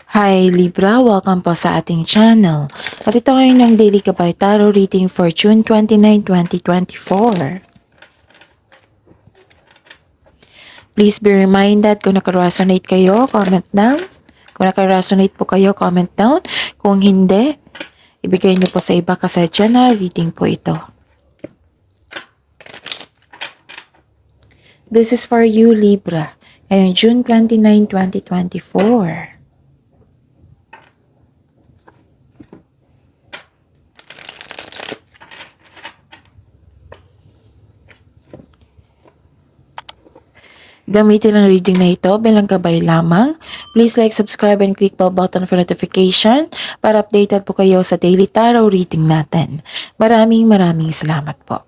Hi Libra, welcome po sa ating channel. At ito ay ng Daily Gabay Tarot Reading for June 29, 2024. Please be reminded kung nakaresonate kayo, comment down. Kung nakaresonate po kayo, comment down. Kung hindi, ibigay niyo po sa iba kasi general reading po ito. This is for you Libra, ngayong June 29, 2024. Gamitin ang reading na ito bilang gabay lamang. Please like, subscribe, and click bell button for notification para updated po kayo sa daily tarot reading natin. Maraming salamat po.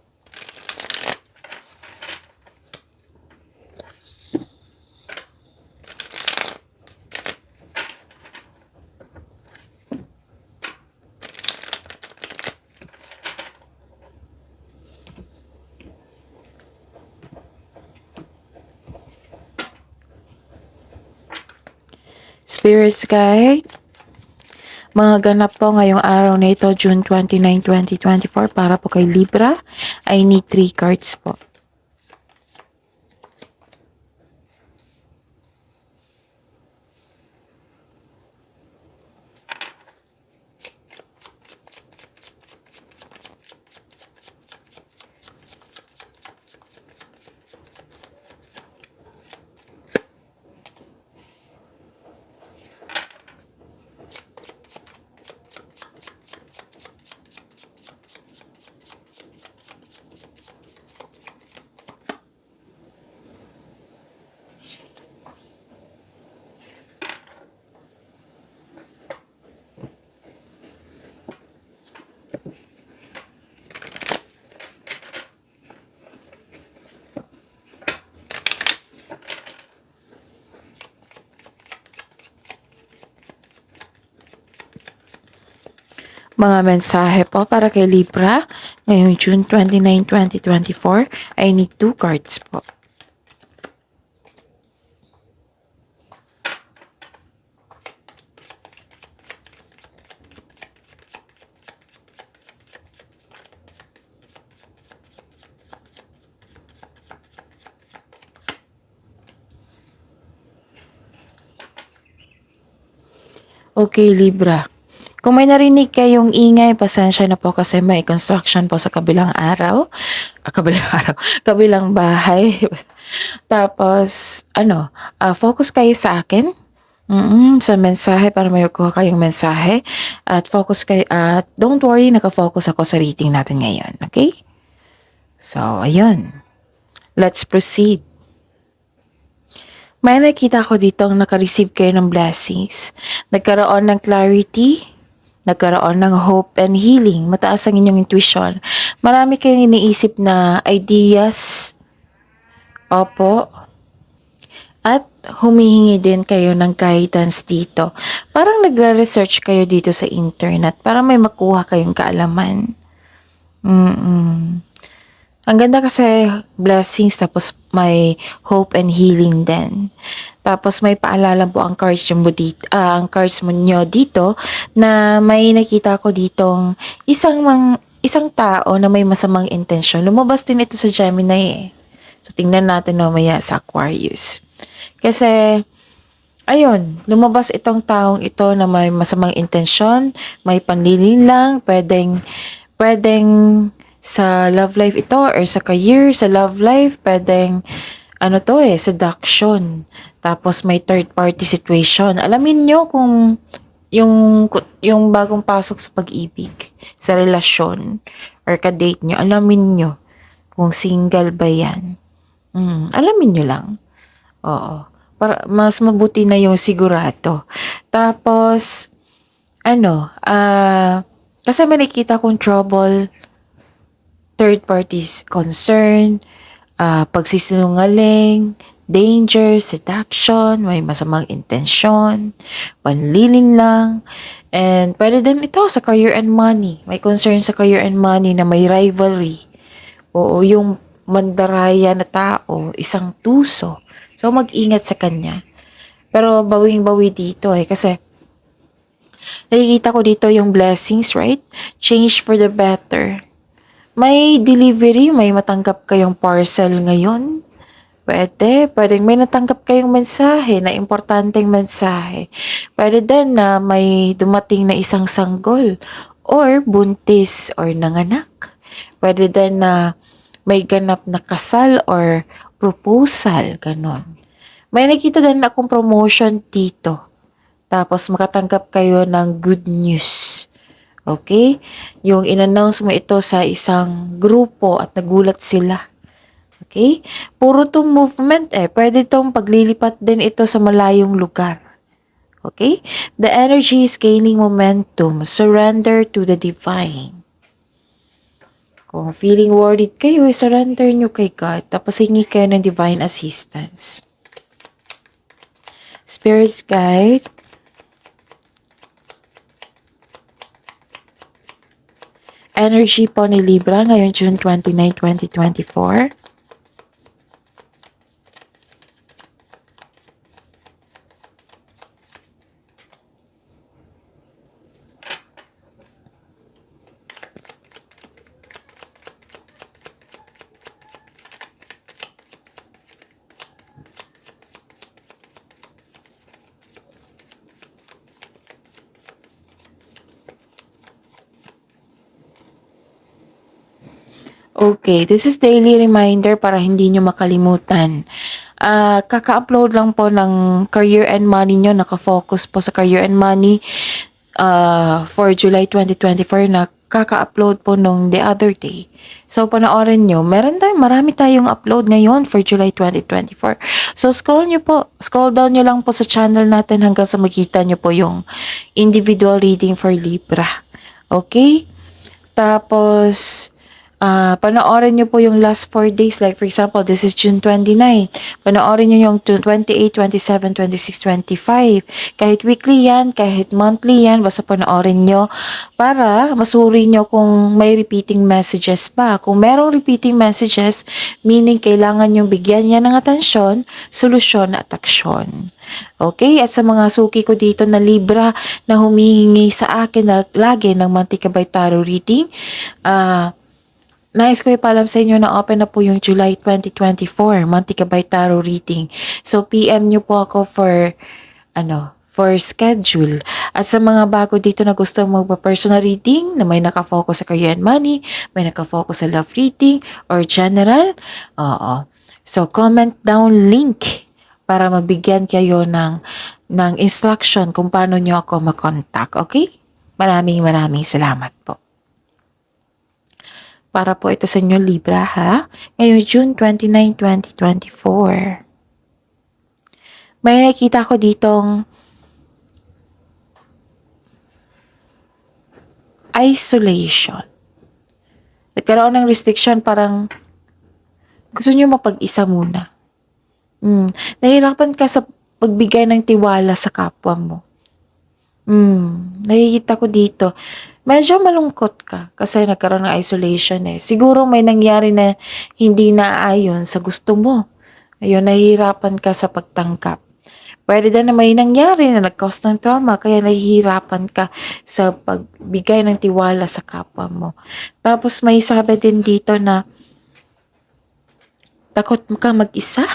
Spirits Guide, mga ganap po ngayong araw na ito, June 29, 2024, para po kay Libra, I need 3 cards po. Mga mensahe po para kay Libra ngayong June 29, 2024. I need 2 cards po. Okay, Libra. Kung may narinig kayong ingay, pasensya na po kasi may construction po sa kabilang araw. Kabilang bahay. Tapos, focus kayo sa akin. Sa mensahe para may kuha kayong mensahe. At focus kayo, at don't worry, nakafocus ako sa reading natin ngayon. Okay? So, ayun. Let's proceed. May nakita ko dito ang naka-receive kayo ng blessings. Nagkaroon ng clarity, nagkaroon ng hope and healing. Mataas ang inyong intuition. Marami kayong iniisip na ideas. Opo. At humihingi din kayo ng guidance dito. Parang nagre-research kayo dito sa internet para may makuha kayong kaalaman. Ang ganda kasi blessings tapos may hope and healing din. Tapos may paalala po ang cards mo dito na may nakita ko ditong isang tao na may masamang intensyon. Lumabas din ito sa Gemini eh. So tingnan natin mamaya sa Aquarius. Kasi ayun, lumabas itong taong ito na may masamang intensyon, may panlilinlang, pwedeng sa love life ito or sa career, sa love life, pwedeng seduction. Tapos may third party situation. Alamin nyo kung yung bagong pasok sa pag-ibig, sa relasyon, or ka-date nyo, alamin nyo kung single ba yan. Alamin nyo lang. Oo. Para mas mabuti na yung sigurado. Tapos, kasi may nakita kong trouble, third parties concern, pagsisinungaling, danger, seduction, may masamang intensyon, panliling lang, and pwede din ito sa career and money. May concern sa career and money na may rivalry. Oo, yung mandaraya na tao, isang tuso. So, mag-ingat sa kanya. Pero bawing-bawi dito kasi Nakikita ko dito yung blessings, right? Change for the better. May delivery, may matanggap kayong parcel ngayon. Pwedeng may natanggap kayong mensahe na importanteng mensahe. Pwede din na may dumating na isang sanggol or buntis or nanganak. Pwede din na may ganap na kasal or proposal, ganon. May nakita din akong promotion dito. Tapos makatanggap kayo ng good news. Okay? Yung in-announce mo ito sa isang grupo at nagulat sila. Okay? Puro tong movement pwede tong paglilipat din ito sa malayong lugar. Okay? The energy is gaining momentum. Surrender to the divine. Kung feeling worried kayo, surrender nyo kay God. Tapos hingi kayo ng divine assistance. Spirits guide. Energy po ni Libra ngayon June 29, 2024. Okay, this is daily reminder para hindi nyo makalimutan. Kaka-upload lang po ng career and money nyo. Nakafocus po sa career and money for July 2024 na kaka-upload po nung the other day. So, panoorin nyo. Marami tayong upload ngayon for July 2024. So, scroll down nyo lang po sa channel natin hanggang sa makita nyo po yung individual reading for Libra. Okay? Tapos, panoorin nyo po yung last 4 days. Like for example, this is June 29. Panoorin nyo yung 28, 27, 26, 25. Kahit weekly yan, kahit monthly yan, basta panoorin nyo para masuri nyo kung may repeating messages pa. Kung merong repeating messages, meaning kailangan yung bigyan niya ng atensyon, solusyon at aksyon. Okay? At sa mga suki ko dito na Libra na humihingi sa akin na lagi ng Mantika by Tarot reading, nais ko ipalam sa inyo na open na po yung July 2024 Mantika by Tarot reading. So, PM nyo po ako for schedule. At sa mga bago dito na gusto magpa-personal reading, na may nakafocus sa career and money, may nakafocus sa love reading, or general, so, comment down link para mabigyan kayo ng instruction kung paano nyo ako makontak. Okay? Maraming salamat po. Para po ito sa inyo Libra ha. Ngayon June 29, 2024. May nakita ko ditong isolation. Nagkaroon ng restriction, parang gusto nyo mapag-isa muna. Nahihirapan ka sa pagbigay ng tiwala sa kapwa mo. Nakikita ko dito. Medyo malungkot ka kasi nagkaroon ng isolation Siguro may nangyari na hindi naayon sa gusto mo. Ayun, nahihirapan ka sa pagtangkap. Pwede din na may nangyari na nag-cause ng trauma kaya nahihirapan ka sa pagbigay ng tiwala sa kapwa mo. Tapos may sabi din dito na takot ka mag-isa.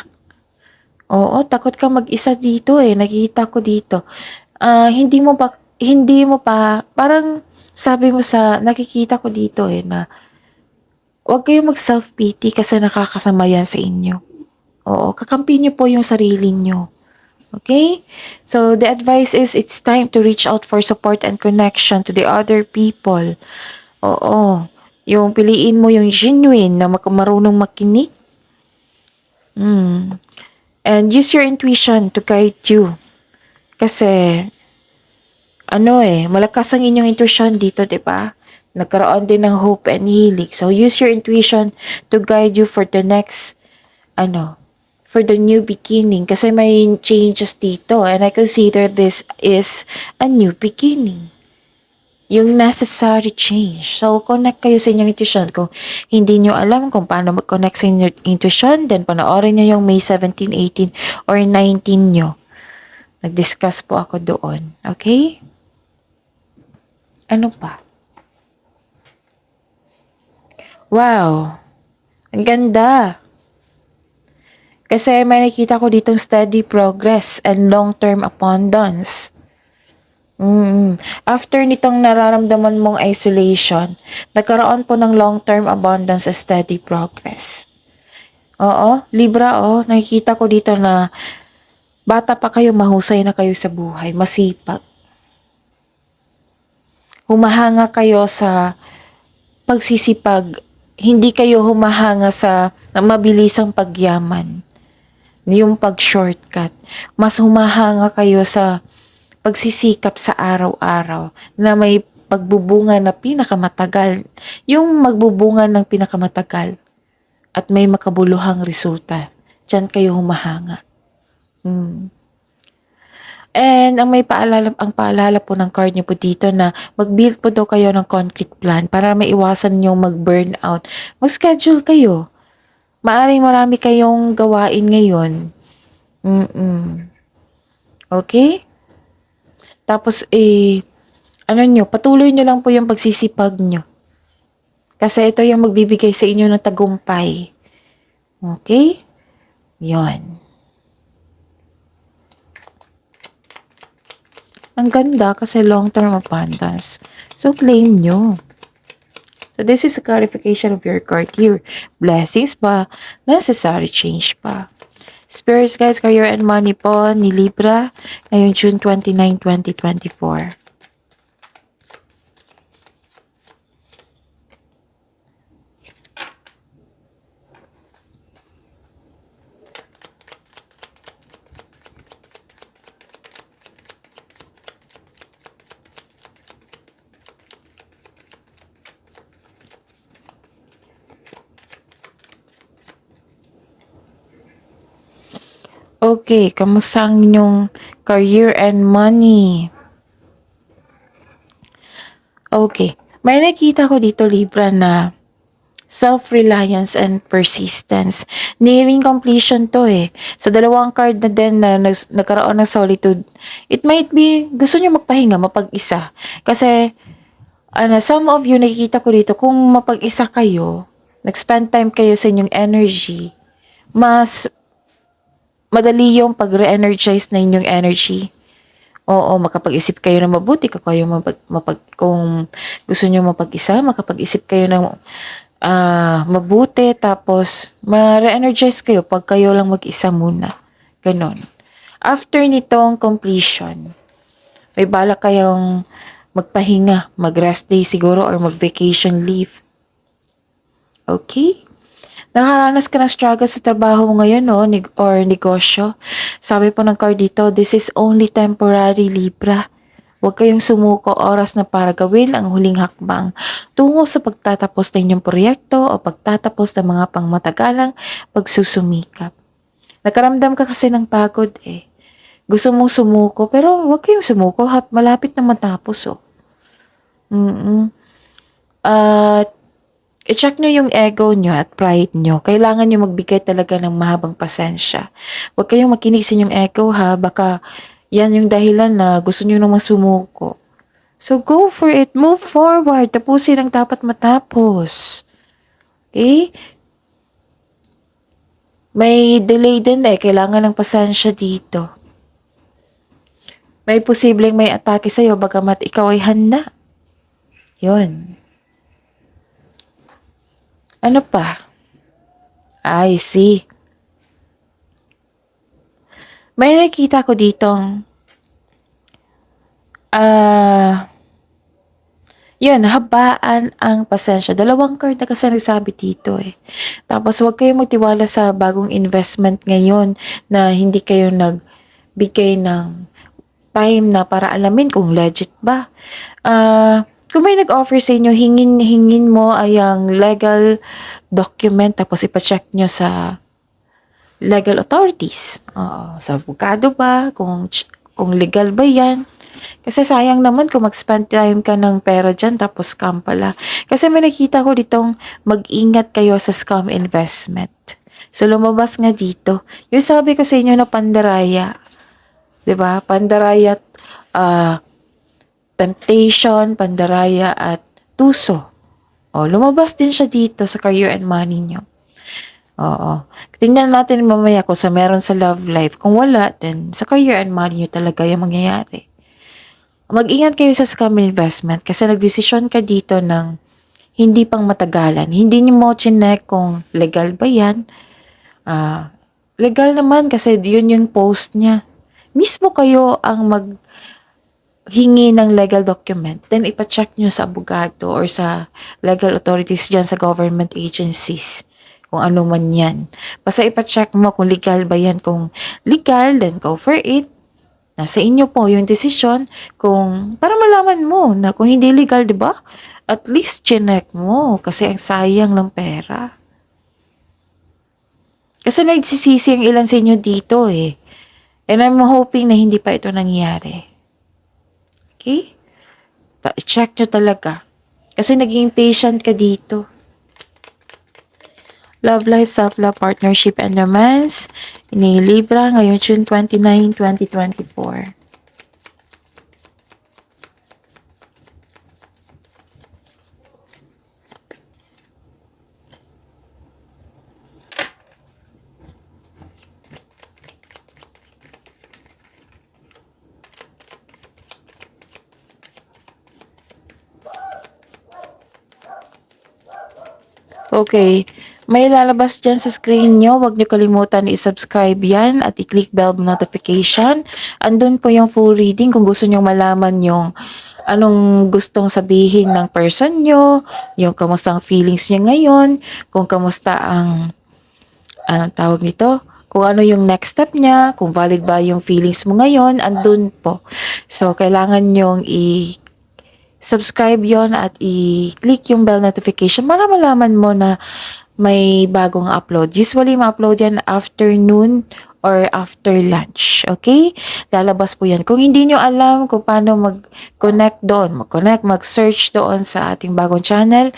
Oo, takot ka mag-isa dito Nakikita ko dito. Hindi mo pa, parang sabi mo nakikita ko dito na huwag kayong mag-self-pity kasi nakakasama yan sa inyo. Oo, kakampi niyo po yung sarili niyo. Okay? So, the advice is it's time to reach out for support and connection to the other people. Oo. Yung piliin mo yung genuine na marunong makinig. And use your intuition to guide you. Kasi, malakas ang inyong intuition dito, diba? Nagkaroon din ng hope and healing. So, use your intuition to guide you for the next, for the new beginning. Kasi may changes dito. And I consider this is a new beginning. Yung necessary change. So, connect kayo sa inyong intuition. Kung hindi nyo alam kung paano mag-connect sa inyong intuition, then panoorin nyo yung May 17, 18, or 19 nyo. Nag-discuss po ako doon. Okay? Ano pa? Wow, ang ganda. Kasi may nakita ko ditong steady progress and long-term abundance. After nitong nararamdaman mong isolation, nagkaroon po ng long-term abundance at steady progress. Oo, Libra, nakikita ko dito na bata pa kayo, mahusay na kayo sa buhay, masipag. Humahanga kayo sa pagsisipag, hindi kayo humahanga sa mabilisang pagyaman, yung pag-shortcut. Mas humahanga kayo sa pagsisikap sa araw-araw na may pagbubunga na pinakamatagal, yung magbubunga ng pinakamatagal at may makabuluhang resulta. Diyan kayo humahanga. And ang paalala po ng card niyo po dito na mag-build po daw kayo ng concrete plan para maiwasan yung mag-burnout. Mag-schedule kayo. Maaring marami kayong gawain ngayon. Okay? Tapos patuloy nyo lang po yung pagsisipag nyo. Kasi ito yung magbibigay sa inyo ng tagumpay. Okay? Yon. Ang ganda kasi long-term abundance. So, claim nyo. So, this is a clarification of your card here. Blessings pa, necessary change pa. Spirits guys, career and money po ni Libra ngayong June 29, 2024. Okay, kamusta ang inyong career and money? Okay, may nakita ko dito Libra na self-reliance and persistence. Nearing completion to eh. So, dalawang card na din na nagkaroon ng solitude. It might be, gusto nyo magpahinga, mapag-isa. Kasi, some of you, nakikita ko dito, kung mapag-isa kayo, nag-spend time kayo sa inyong energy, mas madali yung pag-re-energize na inyong energy. Oo, makapag-isip kayo ng mabuti, kung gusto nyo mapag-isa, makapag-isip kayo ng mabuti, tapos ma-re-energize kayo pag kayo lang mag-isa muna. Ganon. After nitong completion, may balak kayong magpahinga, mag-rest day siguro or mag-vacation leave. Okay? Nakaranas ka ng struggle sa trabaho mo ngayon, or negosyo. Sabi po ng card dito, this is only temporary, Libra. Huwag kayong sumuko, oras na para gawin ang huling hakbang tungo sa pagtatapos ng inyong proyekto o pagtatapos ng mga pangmatagalang pagsusumikap. Nakaramdam ka kasi ng pagod eh. Gusto mong sumuko, pero huwag kayong sumuko, malapit na matapos At i-check nyo yung ego nyo at pride nyo. Kailangan nyo magbigay talaga ng mahabang pasensya. Huwag kayong makinig sa inyong ego baka yan yung dahilan na gusto nyo naman sumuko. So go for it, move forward, tapusin ang dapat matapos. Okay? May delay din kailangan ng pasensya dito. May posibleng may atake sa'yo bagamat ikaw ay handa. Yun. Ano pa? I see. May nakita ko ditong habaan ang pasensya. Dalawang card na kasi nagsabi dito eh. Tapos huwag kayong magtiwala sa bagong investment ngayon na hindi kayo nagbigay ng time na para alamin kung legit ba. Kung may nag-offer sa inyo, hingin mo ay ang legal document tapos ipacheck nyo sa legal authorities. Sa abogado ba? Kung legal ba yan? Kasi sayang naman kung mag-spend time ka ng pera dyan tapos scam pala. Kasi may nakita ko ditong mag-ingat kayo sa scam investment. So lumabas nga dito. Yung sabi ko sa inyo na pandaraya. 'Di ba? Pandaraya, temptation, pandaraya, at tuso. Lumabas din siya dito sa career and money nyo. Oo. Tingnan natin mamaya kung sa meron sa love life. Kung wala, then sa career and money nyo talaga yung mangyayari. Mag-ingat kayo sa scam investment kasi nagdesisyon ka dito ng hindi pang matagalan. Hindi niyo mo chinek kung legal ba yan. Legal naman kasi yun yung post niya. Mismo kayo ang hingi ng legal document, then ipacheck nyo sa abogado or sa legal authorities dyan sa government agencies, kung ano man yan. Basta ipacheck mo kung legal ba yan. Kung legal, then go for it. Nasa inyo po yung decision kung, para malaman mo na kung hindi legal, di ba? At least chinek mo kasi ang sayang ng pera. Kasi nagsisisi ang ilan sa inyo dito eh. And I'm hoping na hindi pa ito nangyari. Okay? Check nyo talaga. Kasi naging patient ka dito. Love life, self-love, partnership, and romance. Ini Libra ngayon June 29, 2024. Okay. May lalabas dyan sa screen nyo. Huwag nyo kalimutan i-subscribe yan at i-click bell notification. Andun po yung full reading kung gusto nyo malaman yung anong gustong sabihin ng person nyo, yung kamusta ang feelings niya ngayon, kung kamusta ang, anong tawag nito, kung ano yung next step niya, kung valid ba yung feelings mo ngayon, andun po. So, kailangan nyong subscribe yon at i-click yung bell notification para malaman mo na may bagong upload. Usually, ma-upload yan afternoon or after lunch. Okay? Lalabas po yan. Kung hindi nyo alam kung paano mag-connect doon, mag-search doon sa ating bagong channel,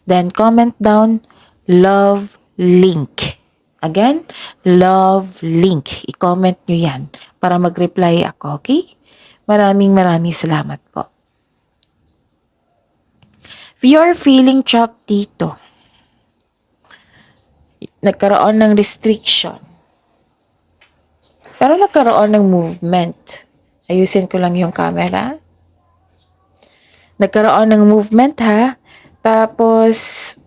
then comment down, love link. Again, love link. I-comment nyo yan para mag-reply ako. Okay? Maraming salamat po. If you're feeling trapped dito, nagkaroon ng restriction, pero nagkaroon ng movement. Ayusin ko lang yung camera. Nagkaroon ng movement ha. Tapos,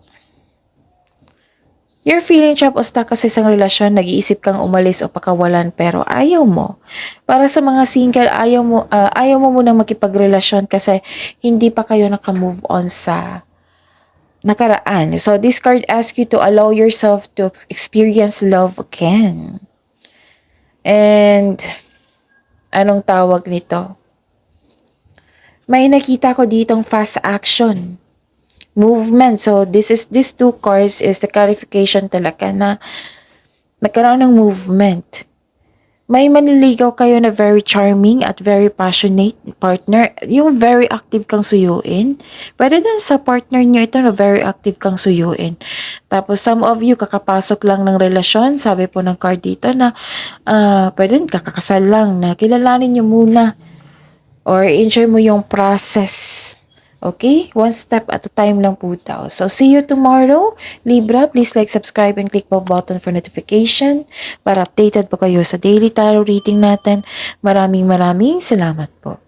you're feeling trapped o stuck kasi sa relasyon, nag-iisip kang umalis o pakawalan pero ayaw mo. Para sa mga single, ayaw mo munang makipagrelasyon kasi hindi pa kayo naka-move on sa nakaraan. So, this card asks you to allow yourself to experience love again. And, anong tawag nito? May nakita ko ditong fast action. Movement. So, these two cards is the clarification talaga na nagkaroon ng movement. May manliligaw kayo na very charming at very passionate partner. Yung very active kang suyuin. Pwede din sa partner nyo ito na very active kang suyuin. Tapos some of you kakapasok lang ng relasyon. Sabi po ng card dito na pwede din kakakasal lang na kilalanin nyo muna. Or enjoy mo yung process. Okay? One step at a time lang po daw. So, see you tomorrow. Libra, please like, subscribe, and click the button for notification para updated po kayo sa daily tarot reading natin. Maraming salamat po.